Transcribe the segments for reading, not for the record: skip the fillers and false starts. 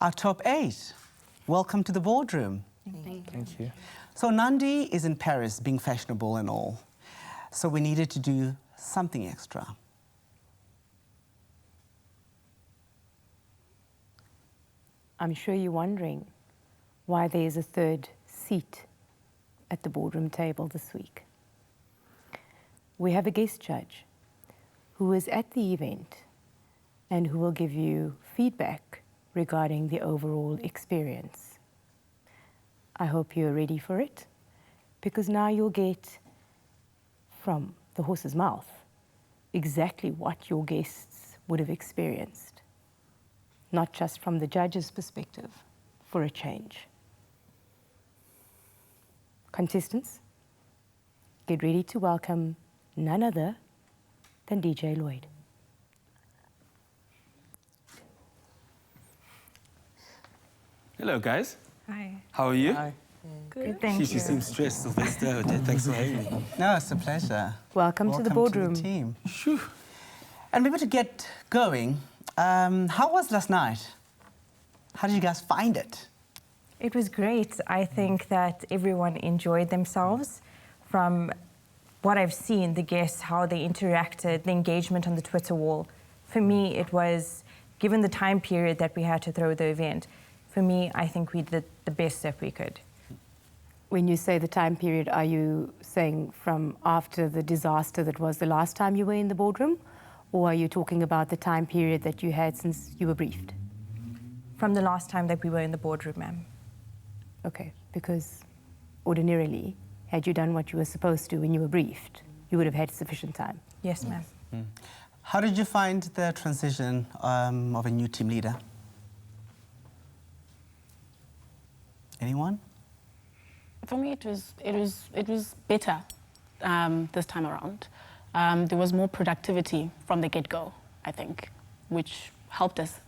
Our top 8. Welcome to the boardroom. Thank you. So Nandi is in Paris being fashionable and all. So we needed to do something extra. I'm sure you're wondering why there is a third seat at the boardroom table this week. We have a guest judge who is at the event and who will give you feedback regarding the overall experience. I hope you're ready for it, because now you'll get from the horse's mouth exactly what your guests would have experienced, not just from the judge's perspective, for a change. Contestants, get ready to welcome none other than DJ Loyd. Hello, guys. Hi. How are you? Hi. Good, thank you. You seem stressed, Sylvester. Odette, thanks for having me. No, it's a pleasure. Welcome to the boardroom. To the team. Phew. And maybe to get going, how was last night? How did you guys find it? It was great. I think that everyone enjoyed themselves. From what I've seen, the guests, how they interacted, the engagement on the Twitter wall. For me, it was, given the time period that we had to throw the event, for me, I think we did the best that we could. When you say the time period, are you saying from after the disaster that was the last time you were in the boardroom? Or are you talking about the time period that you had since you were briefed? From the last time that we were in the boardroom, ma'am. Okay, because ordinarily, had you done what you were supposed to when you were briefed, you would have had sufficient time. Yes, ma'am. How did you find the transition of a new team leader? Anyone? For me, it was better this time around. There was more productivity from the get-go, I think, which helped us.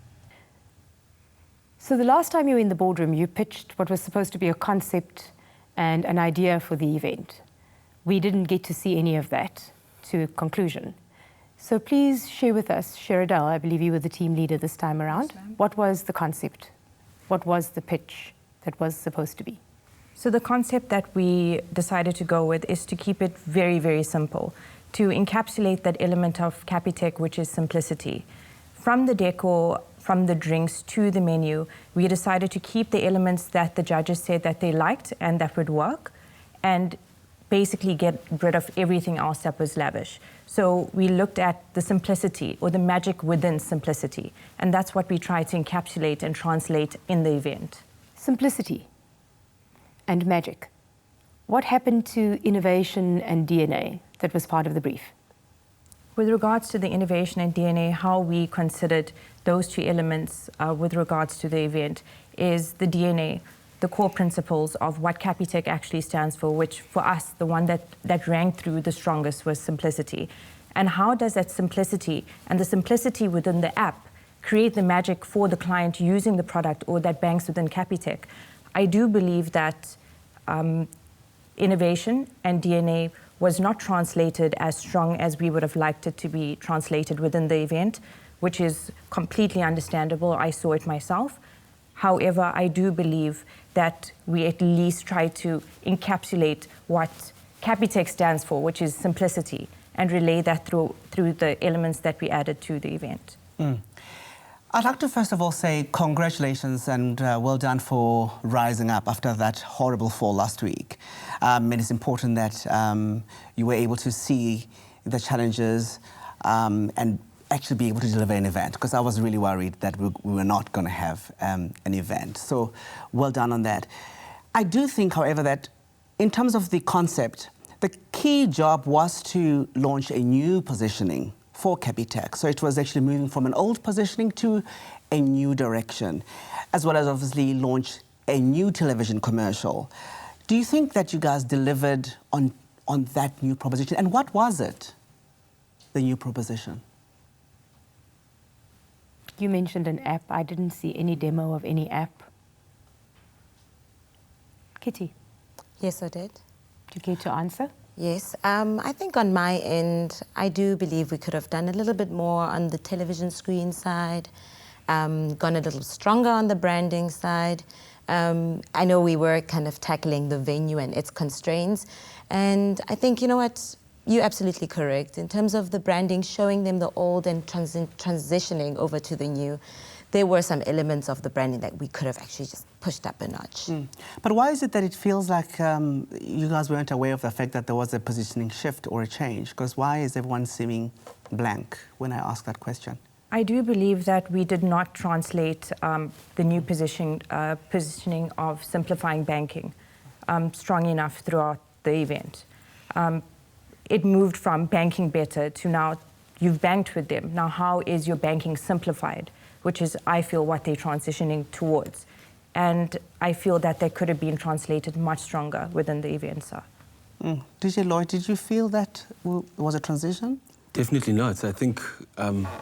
So the last time you were in the boardroom, you pitched what was supposed to be a concept and an idea for the event. We didn't get to see any of that to conclusion. So please share with us, Sheridel, I believe you were the team leader this time around. Yes, ma'am. What was the concept? What was the pitch that was supposed to be? So the concept that we decided to go with is to keep it very, very simple, to encapsulate that element of Capitec, which is simplicity. From the decor, from the drinks to the menu, we decided to keep the elements that the judges said that they liked and that would work, and basically get rid of everything else that was lavish. So we looked at the simplicity, or the magic within simplicity, and that's what we tried to encapsulate and translate in the event. Simplicity and magic. What happened to innovation and DNA that was part of the brief? With regards to the innovation and DNA, how we considered those two elements with regards to the event is the DNA, the core principles of what Capitec actually stands for, which for us, the one that rang through the strongest was simplicity. And how does that simplicity and the simplicity within the app create the magic for the client using the product or that banks within Capitec? I do believe that innovation and DNA was not translated as strong as we would have liked it to be translated within the event, which is completely understandable. I saw it myself. However, I do believe that we at least try to encapsulate what Capitec stands for, which is simplicity, and relay that through the elements that we added to the event. I'd like to first of all say congratulations and well done for rising up after that horrible fall last week. And it's important that you were able to see the challenges and actually be able to deliver an event, because I was really worried that we were not going to have an event. So well done on that. I do think, however, that in terms of the concept, the key job was to launch a new positioning for Capitec. So it was actually moving from an old positioning to a new direction, as well as obviously launch a new television commercial. Do you think that you guys delivered on that new proposition? And what was it, the new proposition? You mentioned an app. I didn't see any demo of any app. Kitty, Yes, I did. do you care to answer? Yes, I think on my end, I do believe we could have done a little bit more on the television screen side. gone a little stronger on the branding side. I know we were kind of tackling the venue and its constraints. And I think, you know what, you're absolutely correct. In terms of the branding, showing them the old and transitioning over to the new, there were some elements of the branding that we could have actually just pushed up a notch. But why is it that it feels like you guys weren't aware of the fact that there was a positioning shift or a change? Because why is everyone seeming blank when I ask that question? I do believe that we did not translate the new positioning of simplifying banking strong enough throughout the event. It moved from banking better to now you've banked with them. Now how is your banking simplified? Which is, I feel, what they're transitioning towards. And I feel that they could have been translated much stronger within the event, sir. DJ Loyd, did you feel that was a transition? Definitely not. I think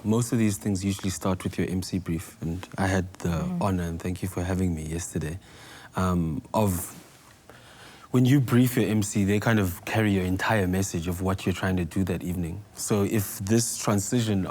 most of these things usually start with your MC brief, and I had the honor, and thank you for having me yesterday, of when you brief your MC, they kind of carry your entire message of what you're trying to do that evening. So if this transition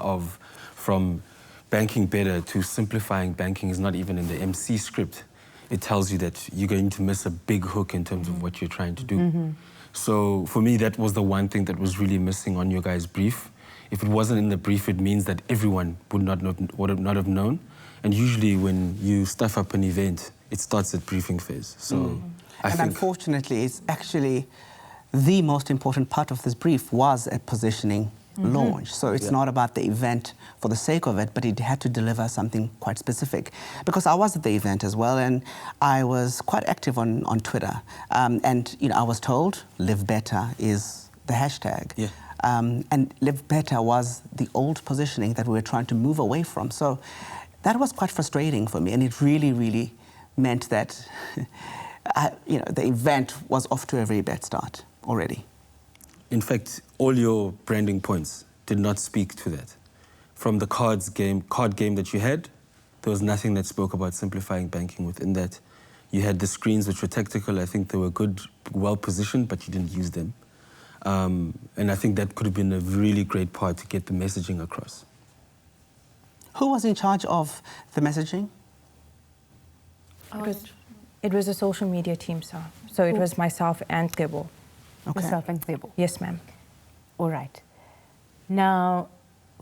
from banking better to simplifying banking is not even in the MC script, it tells you that you're going to miss a big hook in terms of what you're trying to do. So for me, that was the one thing that was really missing on your guys' brief. If it wasn't in the brief, it means that everyone would not have known. And usually when you stuff up an event, it starts at briefing phase. So I think unfortunately, it's actually the most important part of this brief was a positioning launch. So it's not about the event for the sake of it, but it had to deliver something quite specific. Because I was at the event as well, and I was quite active on Twitter. And you know, I was told Live Better is the hashtag. And Live Better was the old positioning that we were trying to move away from. So that was quite frustrating for me, and it really, really meant that you know, the event was off to a very bad start already. in fact, all your branding points did not speak to that. From the card game that you had, there was nothing that spoke about simplifying banking within that. You had the screens which were tactical. I think they were good, well positioned, but you didn't use them. And I think that could have been a really great part to get the messaging across. Who was in charge of the messaging? It was a social media team, sir. So it was myself and Gebo. Okay. Yourself and Gebo. Yes, ma'am. All right. Now,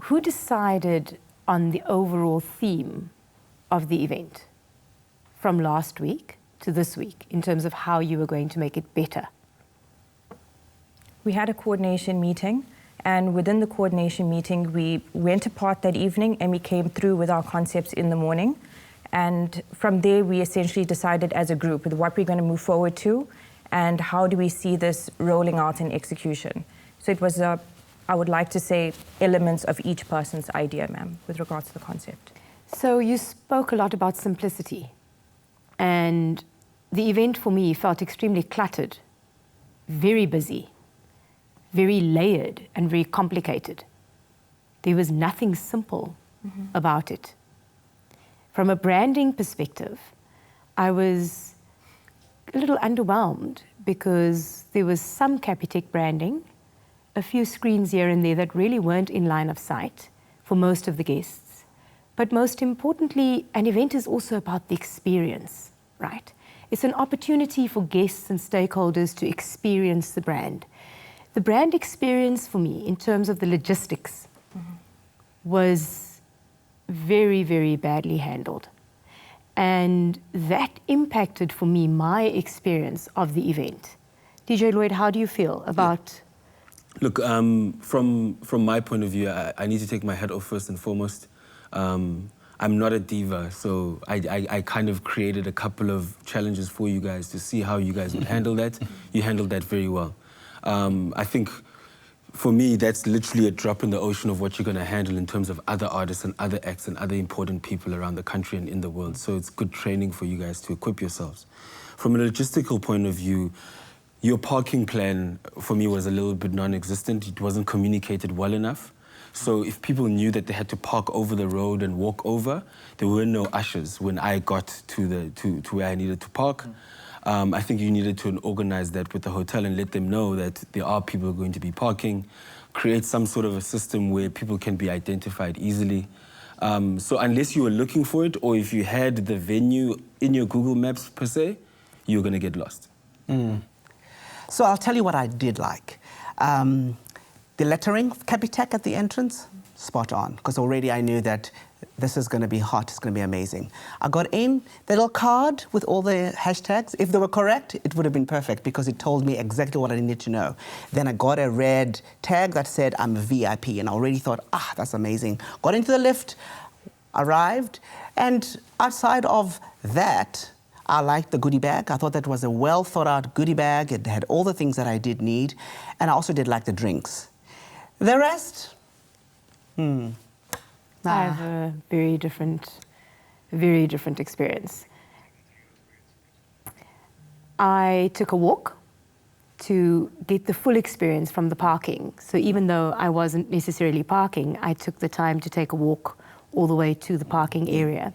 who decided on the overall theme of the event from last week to this week in terms of how you were going to make it better? We had a coordination meeting, and within the coordination meeting, we went apart that evening and we came through with our concepts in the morning. And from there, we essentially decided as a group with what we're going to move forward to and how do we see this rolling out in execution. So it was, I would like to say, elements of each person's idea, ma'am, with regards to the concept. So you spoke a lot about simplicity, and the event for me felt extremely cluttered, very busy, very layered and very complicated. There was nothing simple about it. From a branding perspective, I was a little underwhelmed because there was some Capitec branding, a few screens here and there that really weren't in line of sight for most of the guests. But most importantly, an event is also about the experience, right? It's an opportunity for guests and stakeholders to experience the brand. The brand experience for me, in terms of the logistics, was very, very badly handled. And that impacted, for me, my experience of the event. DJ Loyd, how do you feel about... Look, from my point of view, I need to take my hat off first and foremost. I'm not a diva, so I kind of created a couple of challenges for you guys to see how you guys would handle that. You handled that very well. I think, for me, that's literally a drop in the ocean of what you're going to handle in terms of other artists and other acts and other important people around the country and in the world. So it's good training for you guys to equip yourselves. From a logistical point of view, your parking plan, for me, was a little bit non-existent. It wasn't communicated well enough. So if people knew that they had to park over the road and walk over, there were no ushers when I got to where I needed to park. I think you needed to organize that with the hotel and let them know that there are people going to be parking, create some sort of a system where people can be identified easily. So unless you were looking for it, or if you had the venue in your Google Maps per se, you're going to get lost. So I'll tell you what I did like. The lettering of Capitec at the entrance, spot on, because already I knew that this is going to be hot, it's going to be amazing. I got in the little card with all the hashtags. If they were correct, it would have been perfect because it told me exactly what I needed to know. Then I got a red tag that said I'm a VIP, and I already thought, that's amazing. Got into the lift, arrived, and outside of that, I liked the goodie bag. I thought that was a well thought out goodie bag. It had all the things that I did need, and I also did like the drinks. The rest, I have a very different experience. I took a walk to get the full experience from the parking. So even though I wasn't necessarily parking, I took the time to take a walk all the way to the parking area.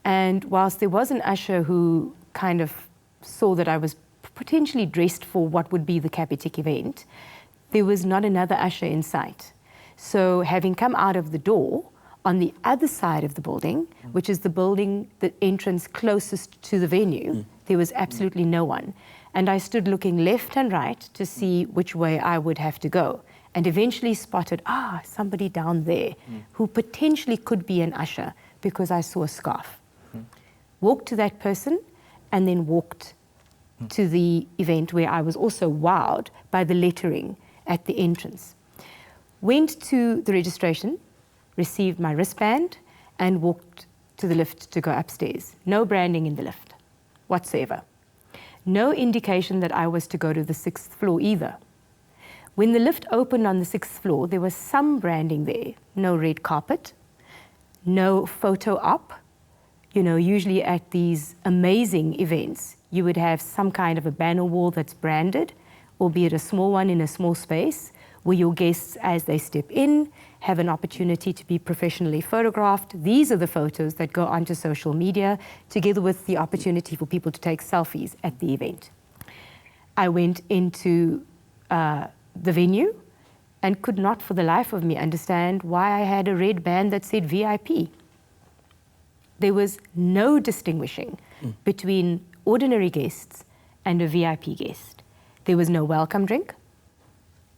And whilst there was an usher who kind of saw that I was potentially dressed for what would be the Capitec event, there was not another usher in sight. So having come out of the door, on the other side of the building, which is the building, the entrance closest to the venue, there was absolutely no one. And I stood looking left and right to see which way I would have to go, and eventually spotted, somebody down there who potentially could be an usher because I saw a scarf. Walked to that person and then walked to the event where I was also wowed by the lettering at the entrance. Went to the registration, received my wristband, and walked to the lift to go upstairs. No branding in the lift whatsoever. No indication that I was to go to the 6th floor either. When the lift opened on the 6th floor, there was some branding there. No red carpet, no photo op. You know, usually at these amazing events, you would have some kind of a banner wall that's branded, albeit a small one in a small space, where your guests, as they step in, have an opportunity to be professionally photographed. These are the photos that go onto social media, together with the opportunity for people to take selfies at the event. I went into the venue and could not for the life of me understand why I had a red band that said VIP. There was no distinguishing between ordinary guests and a VIP guest. There was no welcome drink,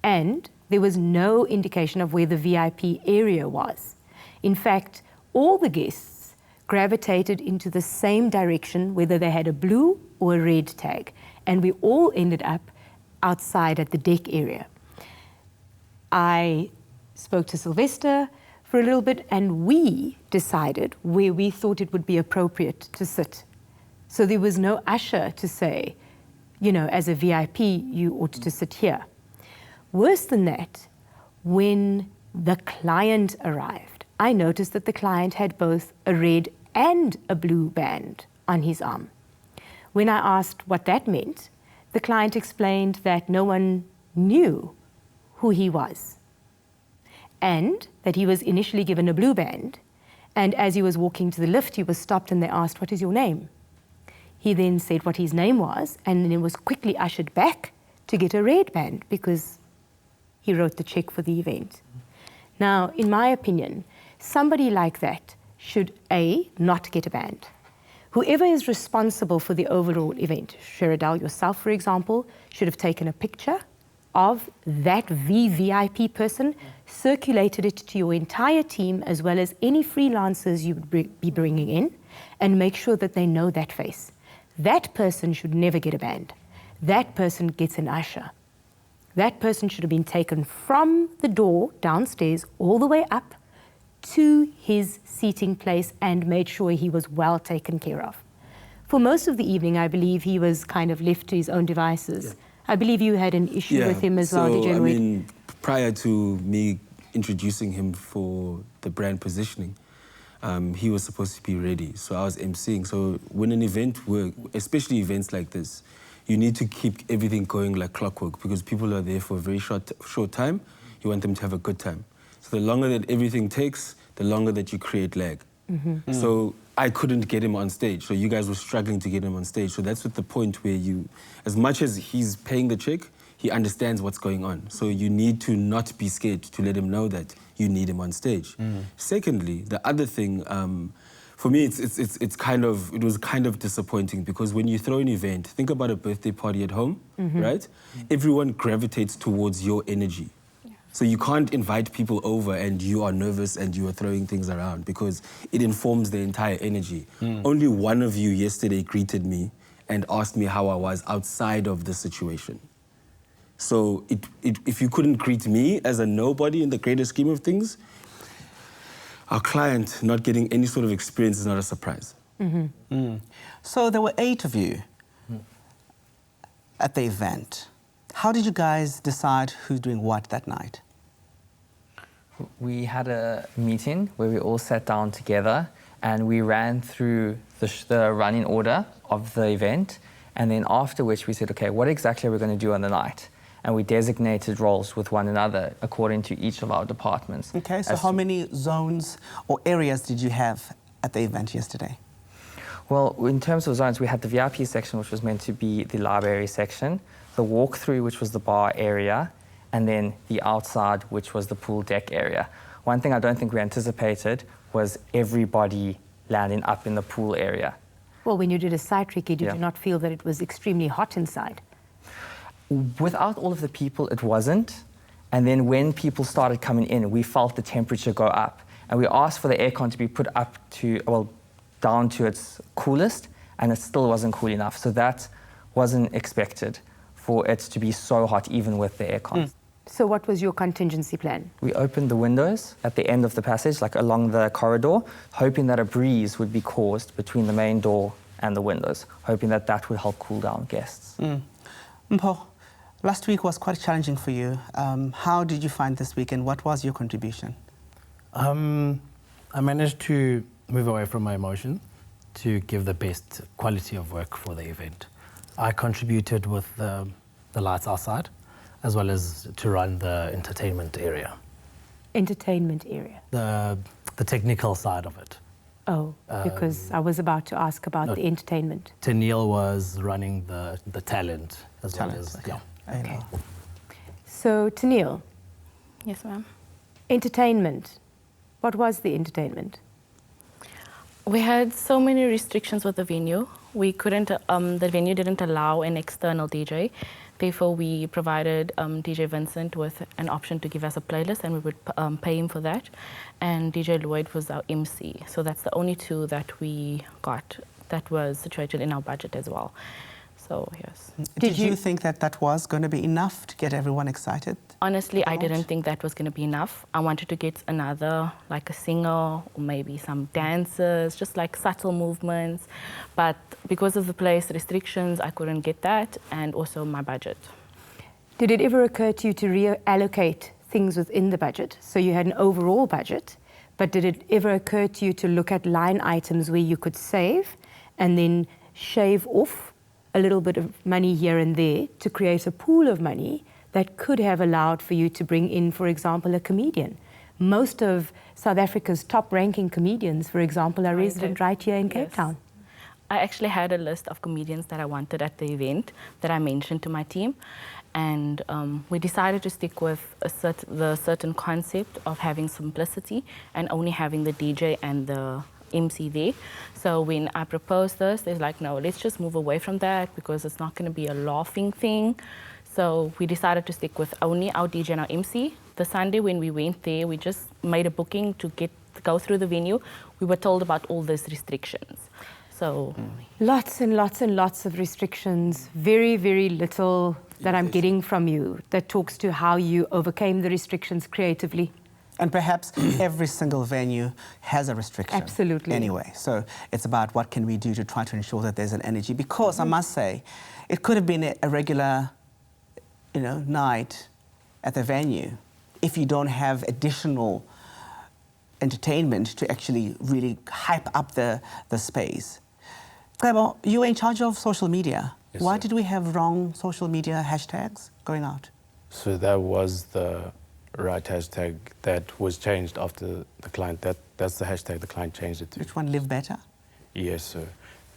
and there was no indication of where the VIP area was. In fact, all the guests gravitated into the same direction, whether they had a blue or a red tag, and we all ended up outside at the deck area. I spoke to Sylvester for a little bit, and we decided where we thought it would be appropriate to sit. So there was no usher to say, you know, as a VIP, you ought to sit here. Worse than that, when the client arrived, I noticed that the client had both a red and a blue band on his arm. When I asked what that meant, the client explained that no one knew who he was, and that he was initially given a blue band, and as he was walking to the lift, he was stopped and they asked, "What is your name?" He then said what his name was, and then was quickly ushered back to get a red band because he wrote the check for the event. Now, in my opinion, somebody like that should, A, not get a band. Whoever is responsible for the overall event, Sheridel, yourself, for example, should have taken a picture of that VVIP person, circulated it to your entire team as well as any freelancers you would be bringing in, and make sure that they know that face. That person should never get a band. That person gets an usher. That person should have been taken from the door downstairs all the way up to his seating place and made sure he was well taken care of. For most of the evening, I believe he was kind of left to his own devices. Yeah. I believe you had an issue with him as well, DJ Loyd. I mean, prior to me introducing him for the brand positioning, he was supposed to be ready. So I was emceeing. So when an event works, especially events like this, you need to keep everything going like clockwork because people are there for a very short time. You want them to have a good time. So the longer that everything takes, the longer that you create lag. Mm-hmm. So I couldn't get him on stage. So you guys were struggling to get him on stage. So that's at the point where you, as much as he's paying the check, he understands what's going on. So you need to not be scared to let him know that you need him on stage. Secondly, the other thing, for me, it was kind of disappointing because when you throw an event, think about a birthday party at home, right? Everyone gravitates towards your energy. So you can't invite people over and you are nervous and you are throwing things around because it informs the entire energy. Only one of you yesterday greeted me and asked me how I was outside of the situation. So if you couldn't greet me as a nobody in the greater scheme of things, our client not getting any sort of experience is not a surprise. So there were 8 of you at the event. How did you guys decide who's doing what that night? We had a meeting where we all sat down together and we ran through the running order of the event, and then after which we said, okay, what exactly are we going to do on the night? And we designated roles with one another according to each of our departments. Okay, so how many zones or areas did you have at the event yesterday? Well, in terms of zones, we had the VIP section, which was meant to be the library section, the walkthrough, which was the bar area, and then the outside, which was the pool deck area. One thing I don't think we anticipated was everybody landing up in the pool area. Well, when you did a site recce, did you not feel that it was extremely hot inside? Without all of the people, it wasn't. And then when people started coming in, we felt the temperature go up. And we asked for the aircon to be put up to, well, down to its coolest, and it still wasn't cool enough. So that wasn't expected, for it to be so hot even with the aircon. So what was your contingency plan? We opened the windows at the end of the passage, like along the corridor, hoping that a breeze would be caused between the main door and the windows, hoping that that would help cool down guests. Mpho, last week was quite challenging for you. How did you find this week and what was your contribution? I managed to move away from my emotion to give the best quality of work for the event. I contributed with the lights outside, as well as to run the entertainment area. Entertainment area? The technical side of it. Oh, because I was about to ask about the entertainment. Tennille was running the talent as well as, Okay. So, Tennille. Yes, ma'am. Entertainment. What was the entertainment? We had so many restrictions with the venue. We couldn't, the venue didn't allow an external DJ. Therefore, we provided DJ Vincent with an option to give us a playlist, and we would pay him for that. And DJ Loyd was our MC. So that's the only 2 that we got that was situated in our budget as well. So, yes. Did you think that that was going to be enough to get everyone excited? Honestly, I didn't think that was going to be enough. I wanted to get another, like a singer, or maybe some dancers, just like subtle movements. But because of the place restrictions, I couldn't get that, and also my budget. Did it ever occur to you to reallocate things within the budget? So you had an overall budget, but did it ever occur to you to look at line items where you could save and then shave off a little bit of money here and there to create a pool of money that could have allowed for you to bring in, for example, a comedian? Most of South Africa's top-ranking comedians, for example, are resident right here in Cape Town. I actually had a list of comedians that I wanted at the event that I mentioned to my team, and we decided to stick with the certain concept of having simplicity and only having the DJ and the MC there. So when I proposed this, they're like, no, let's just move away from that because it's not going to be a laughing thing. So we decided to stick with only our DJ and our MC. The Sunday when we went there, we just made a booking to go through the venue. We were told about all these restrictions. So lots and lots and lots of restrictions, very, very little that I'm getting from you that talks to how you overcame the restrictions creatively. And perhaps every single venue has a restriction. Absolutely. Anyway, so it's about what can we do to try to ensure that there's an energy. Because I must say, it could have been a regular, night at the venue if you don't have additional entertainment to actually really hype up the space. Clebo, you were in charge of social media. Yes, Why sir. did we have wrong social media hashtags going out? So that was the right hashtag that was changed after the client. That's the hashtag the client changed it to. Which one, Live Better? Yes, sir.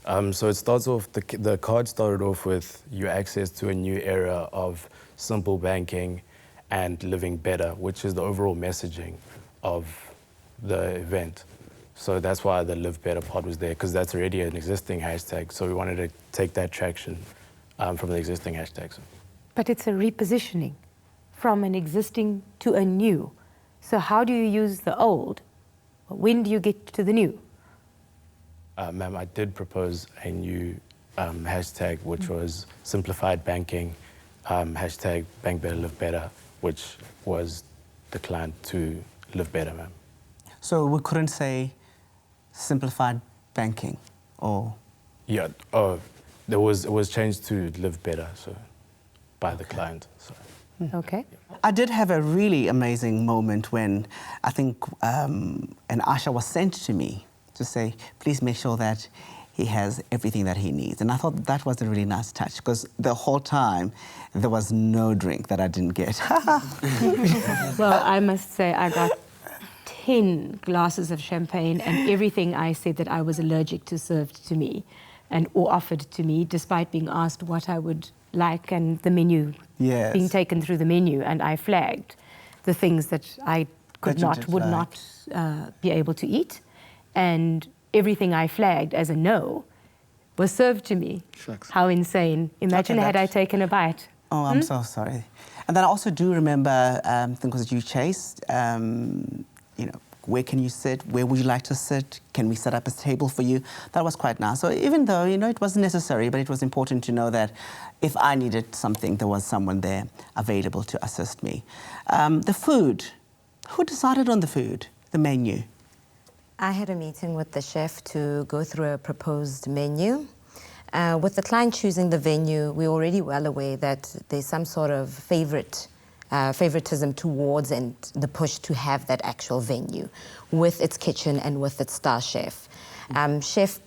So it starts off, the card started off with your access to a new era of simple banking and living better, which is the overall messaging of the event. So that's why the Live Better pod was there, because that's already an existing hashtag. So we wanted to take that traction from the existing hashtags. But it's a repositioning from an existing to a new. So how do you use the old? When do you get to the new? Ma'am, I did propose a new hashtag, which was simplified banking, hashtag bank better, live better, which was declined to live better, ma'am. So we couldn't say simplified banking, or? Yeah, it was changed to live better, so by the client. So. Okay. I did have a really amazing moment when I think an usher was sent to me to say, please make sure that he has everything that he needs. And I thought that was a really nice touch, because the whole time there was no drink that I didn't get. Well, I must say I got 10 glasses of champagne, and everything I said that I was allergic to served to me or offered to me, despite being asked what I would like and the menu being taken through the menu. And I flagged the things that I would not be able to eat. And everything I flagged as a no was served to me. Shucks. How insane. Imagine had I taken a bite. Oh, I'm so sorry. And then I also do remember, I think it was you, Chase, you know, where can you sit? Where would you like to sit? Can we set up a table for you? That was quite nice. So even though, you know, it wasn't necessary, but it was important to know that if I needed something, there was someone there available to assist me. The food. Who decided on the food, the menu? I had a meeting with the chef to go through a proposed menu. With the client choosing the venue, we're already well aware that there's some sort of favoritism towards and the push to have that actual venue with its kitchen and with its star chef. Chef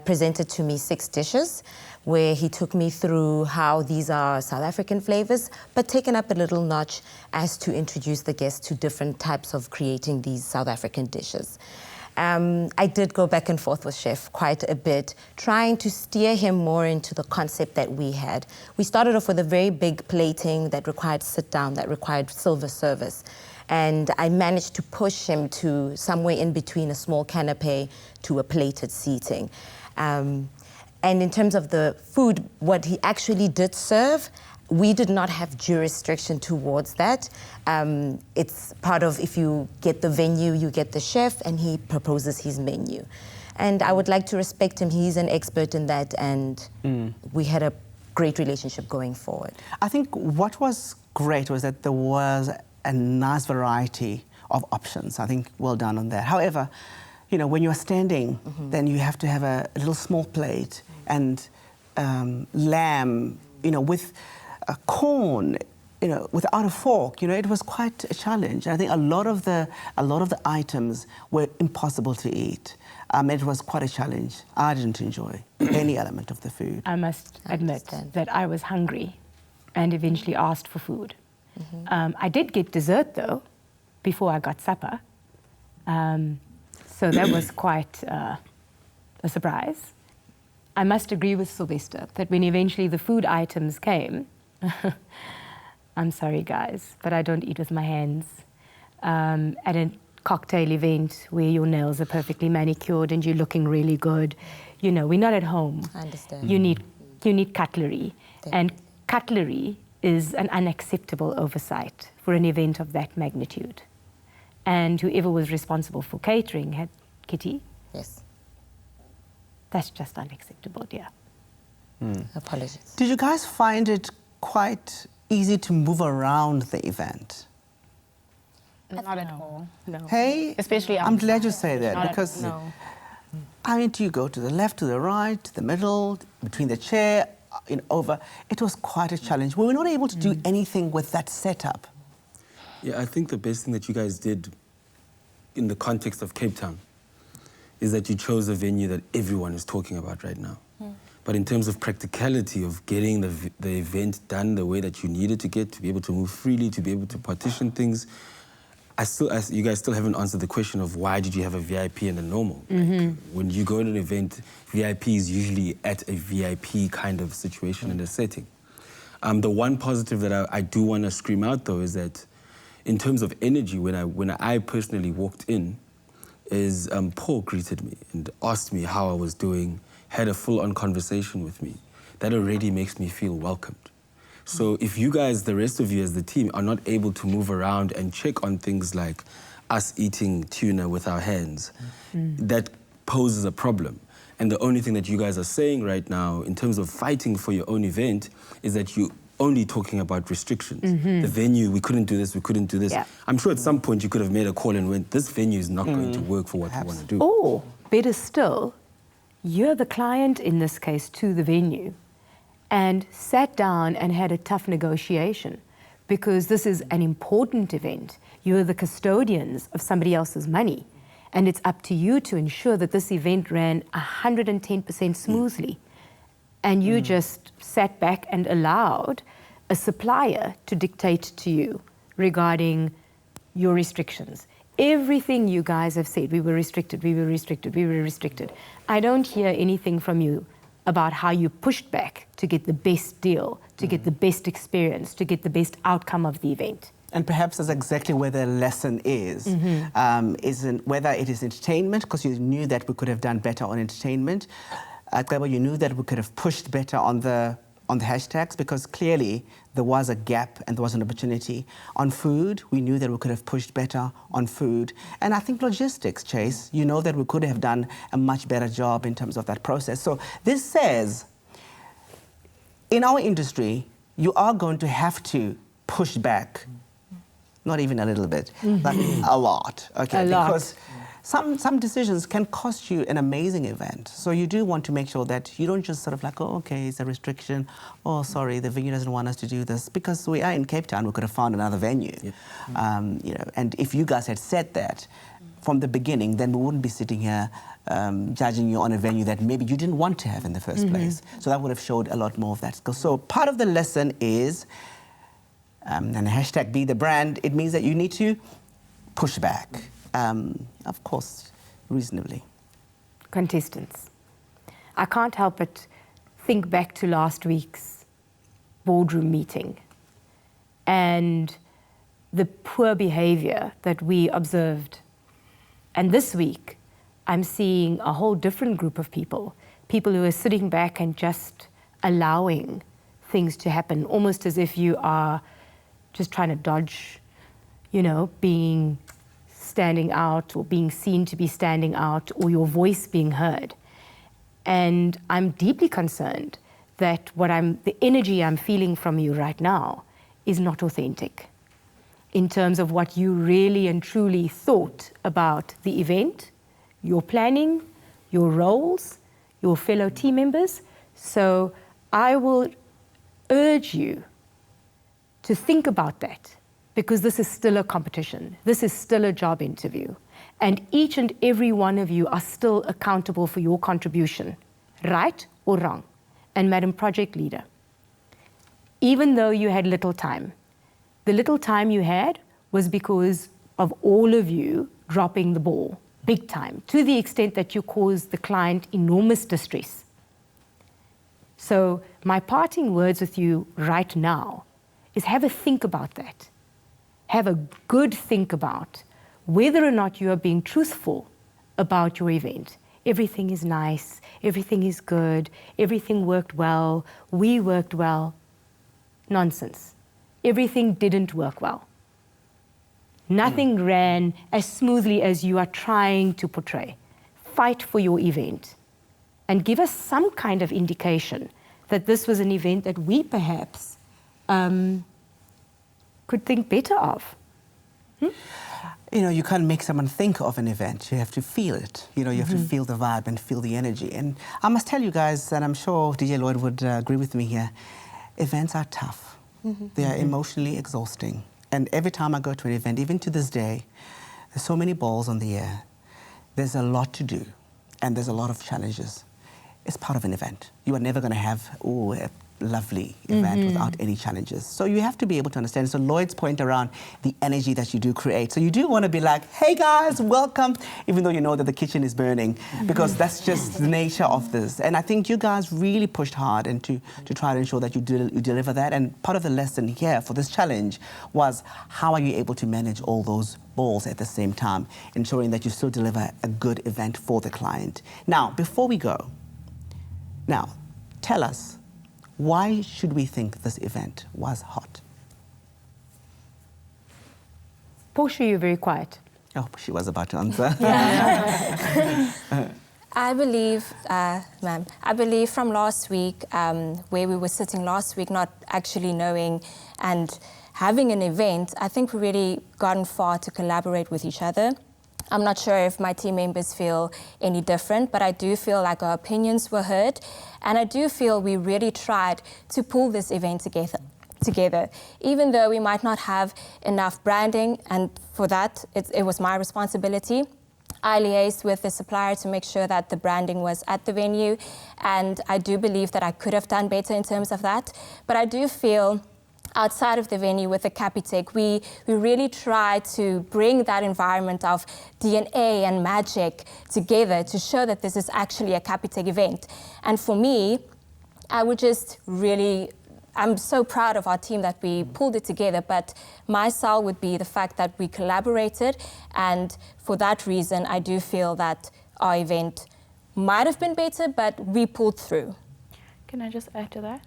presented to me 6 dishes where he took me through how these are South African flavors, but taken up a little notch as to introduce the guests to different types of creating these South African dishes. I did go back and forth with Chef quite a bit, trying to steer him more into the concept that we had. We started off with a very big plating that required sit down, that required silver service. And I managed to push him to somewhere in between a small canapé to a plated seating. And in terms of the food, what he actually did serve, we did not have jurisdiction towards that. It's part of, if you get the venue, you get the chef, and he proposes his menu. And I would like to respect him. He's an expert in that, and we had a great relationship going forward. I think what was great was that there was a nice variety of options. I think well done on that. However, you know, when you're standing, then you have to have a little small plate and lamb, you know, with corn, you know, without a fork. You know, it was quite a challenge. I think a lot of the items were impossible to eat. It was quite a challenge. I didn't enjoy any element of the food. I must admit that I was hungry and eventually asked for food. I did get dessert, though, before I got supper. So that was quite a surprise. I must agree with Sylvester that when eventually the food items came, I'm sorry, guys, but I don't eat with my hands. At a cocktail event where your nails are perfectly manicured and you're looking really good, you know, we're not at home. I understand. You need cutlery. And cutlery is an unacceptable oversight for an event of that magnitude. And whoever was responsible for catering had Kitty. Yes. That's just unacceptable, dear. Apologies. Did you guys find it quite easy to move around the event? Not at all. No. Hey, Especially I'm glad you say that, because no. I mean, do you go to the left, to the right, to the middle, between the chair, over? It was quite a challenge. We were not able to do anything with that setup. Yeah, I think the best thing that you guys did in the context of Cape Town is that you chose a venue that everyone is talking about right now. But in terms of practicality of getting the event done the way that you needed to get, to be able to move freely, to be able to partition things, you guys still haven't answered the question of why did you have a VIP and a normal? Like, when you go to an event, VIP is usually at a VIP kind of situation and a setting. The one positive that I do want to scream out though is that in terms of energy, when I personally walked in, is Paul greeted me and asked me how I was doing, had a full-on conversation with me. That already makes me feel welcomed. So if you guys, the rest of you as the team, are not able to move around and check on things like us eating tuna with our hands, that poses a problem. And the only thing that you guys are saying right now in terms of fighting for your own event is that you only talking about restrictions. The venue, we couldn't do this, we couldn't do this. Yeah. I'm sure at some point you could have made a call and went, this venue is not going to work for what we want to do. Or, better still, you're the client in this case to the venue and sat down and had a tough negotiation because this is an important event. You're the custodians of somebody else's money, and it's up to you to ensure that this event ran 110% smoothly. And you just sat back and allowed a supplier to dictate to you regarding your restrictions. Everything you guys have said, we were restricted, we were restricted, we were restricted. I don't hear anything from you about how you pushed back to get the best deal, to get the best experience, to get the best outcome of the event. And perhaps that's exactly where the lesson is, isn't whether it is entertainment, because you knew that we could have done better on entertainment. You knew that we could have pushed better on the hashtags, because clearly there was a gap and there was an opportunity. On food, we knew that we could have pushed better on food. And I think logistics, Chase, you know that we could have done a much better job in terms of that process. So this says, in our industry, you are going to have to push back, not even a little bit, but a lot, okay? A lot. Because some decisions can cost you an amazing event. So you do want to make sure that you don't just sort of like, oh, okay, it's a restriction. Oh, sorry, the venue doesn't want us to do this. Because we are in Cape Town, we could have found another venue. You know, and if you guys had said that from the beginning, then we wouldn't be sitting here judging you on a venue that maybe you didn't want to have in the first place. So that would have showed a lot more of that. So part of the lesson is, and hashtag be the brand, it means that you need to push back. Of course, reasonably. Contestants, I can't help but think back to last week's boardroom meeting and the poor behavior that we observed. And this week, I'm seeing a whole different group of people who are sitting back and just allowing things to happen, almost as if you are just trying to dodge, you know, being standing out or being seen to be standing out or your voice being heard. And I'm deeply concerned that the energy I'm feeling from you right now is not authentic in terms of what you really and truly thought about the event, your planning, your roles, your fellow team members. So I will urge you to think about that, because this is still a competition. This is still a job interview. And each and every one of you are still accountable for your contribution, right or wrong. And Madam Project Leader, even though you had little time, the little time you had was because of all of you dropping the ball, big time, to the extent that you caused the client enormous distress. So my parting words with you right now is have a think about that. Have a good think about whether or not you are being truthful about your event. Everything is nice, everything is good, everything worked well, we worked well. Nonsense. Everything didn't work well. Nothing ran as smoothly as you are trying to portray. Fight for your event and give us some kind of indication that this was an event that we perhaps could think better of. You know, you can't make someone think of an event. You have to feel it. You know, you have to feel the vibe and feel the energy. And I must tell you guys, and I'm sure DJ Loyd would agree with me here, events are tough. They are emotionally exhausting. And every time I go to an event, even to this day, there's so many balls on the air. There's a lot to do, and there's a lot of challenges. is part of an event. You are never going to have, a lovely event without any challenges. So you have to be able to understand. So Loyd's point around the energy that you do create. So you do want to be like, hey guys, welcome, even though you know that the kitchen is burning, because that's just the nature of this. And I think you guys really pushed hard and to try to ensure that you deliver that. And part of the lesson here for this challenge was, how are you able to manage all those balls at the same time, ensuring that you still deliver a good event for the client. Now, before we go, tell us, why should we think this event was hot? Portia, you're very quiet. Oh, she was about to answer. I believe, ma'am, from last week, where we were sitting last week, not actually knowing and having an event, I think we really gotten far to collaborate with each other. I'm not sure if my team members feel any different, but I do feel like our opinions were heard, and I do feel we really tried to pull this event together. Even though we might not have enough branding, and for that, it was my responsibility. I liaised with the supplier to make sure that the branding was at the venue, and I do believe that I could have done better in terms of that. But I do feel outside of the venue with the Capitec, we really try to bring that environment of DNA and magic together to show that this is actually a Capitec event. And for me, I'm so proud of our team that we pulled it together, but my sell would be the fact that we collaborated, and for that reason, I do feel that our event might have been better, but we pulled through. Can I just add to that?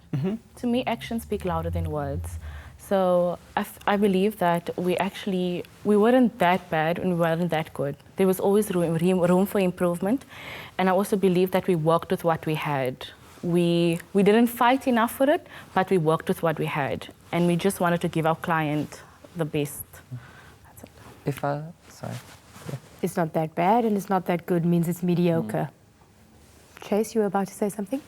To me, actions speak louder than words. So I believe that we weren't that bad and we weren't that good. There was always room for improvement. And I also believe that we worked with what we had. We didn't fight enough for it, but we worked with what we had. And we just wanted to give our client the best. That's it. It's not that bad and it's not that good means it's mediocre. Chase, you were about to say something?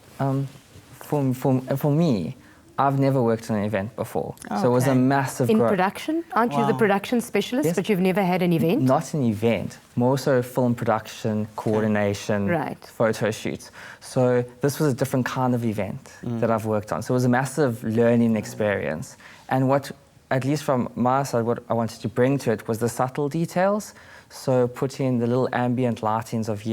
For me, I've never worked on an event before. So it was a massive In growth. production? Aren't you the production specialist, Yes. but you've never had an event? Not an event, more so film production, coordination, photo shoots. So this was a different kind of event that I've worked on. So it was a massive learning experience. And what, at least from my side, what I wanted to bring to it was the subtle details. So putting the little ambient lightings of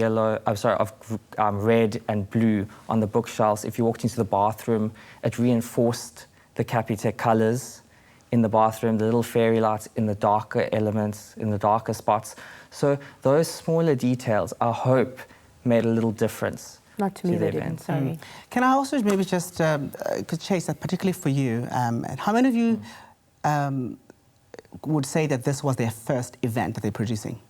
red and blue on the bookshelves. If you walked into the bathroom, it reinforced the Capitec colours in the bathroom, the little fairy lights in the darker elements, in the darker spots. So those smaller details, I hope, made a little difference. Not to me, they didn't, sorry. Can I also maybe just, Chase, that particularly for you, how many of you would say that this was their first event that they're producing?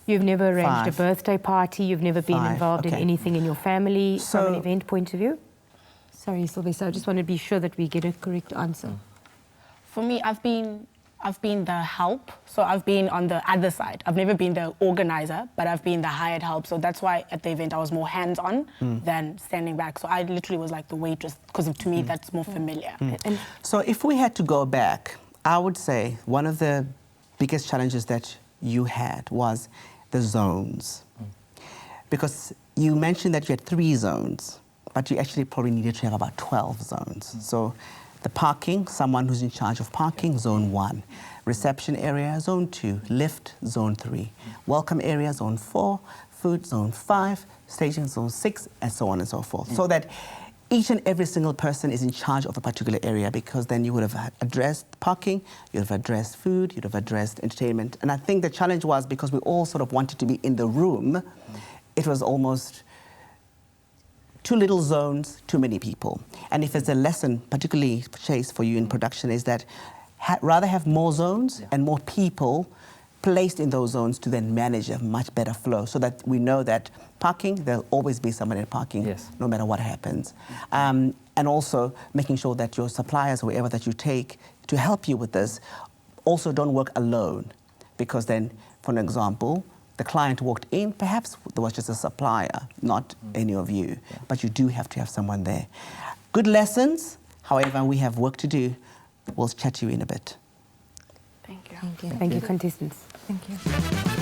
You've never arranged a birthday party, you've never been involved in anything in your family from an event point of view? Sorry, Sylvester, I just want to be sure that we get a correct answer. For me, I've been the help, so I've been on the other side. I've never been the organizer, but I've been the hired help, so that's why at the event I was more hands-on than standing back. So I literally was like the waitress, because to me that's more familiar. And so if we had to go back, I would say one of the biggest challenges that you had was the zones. Because you mentioned that you had 3 zones, but you actually probably needed to have about 12 zones. So the parking, someone who's in charge of parking, zone 1. Reception area, zone 2. Lift, zone 3. Welcome area, zone 4. Food, zone 5. Staging, zone 6, and so on and so forth. So that each and every single person is in charge of a particular area, because then you would have addressed parking, you'd have addressed food, you'd have addressed entertainment. And I think the challenge was, because we all sort of wanted to be in the room, it was almost too little zones, too many people. And if there's a lesson, particularly, Chase, for you in production, is that rather have more zones and more people placed in those zones to then manage a much better flow, so that we know that parking, there'll always be someone in parking, no matter what happens. And also making sure that your suppliers, whoever that you take to help you with this, also don't work alone. Because then, for an example, the client walked in, perhaps there was just a supplier, not any of you, but you do have to have someone there. Good lessons, however, we have work to do. We'll chat to you in a bit. Thank you. Thank you, contestants. Thank you.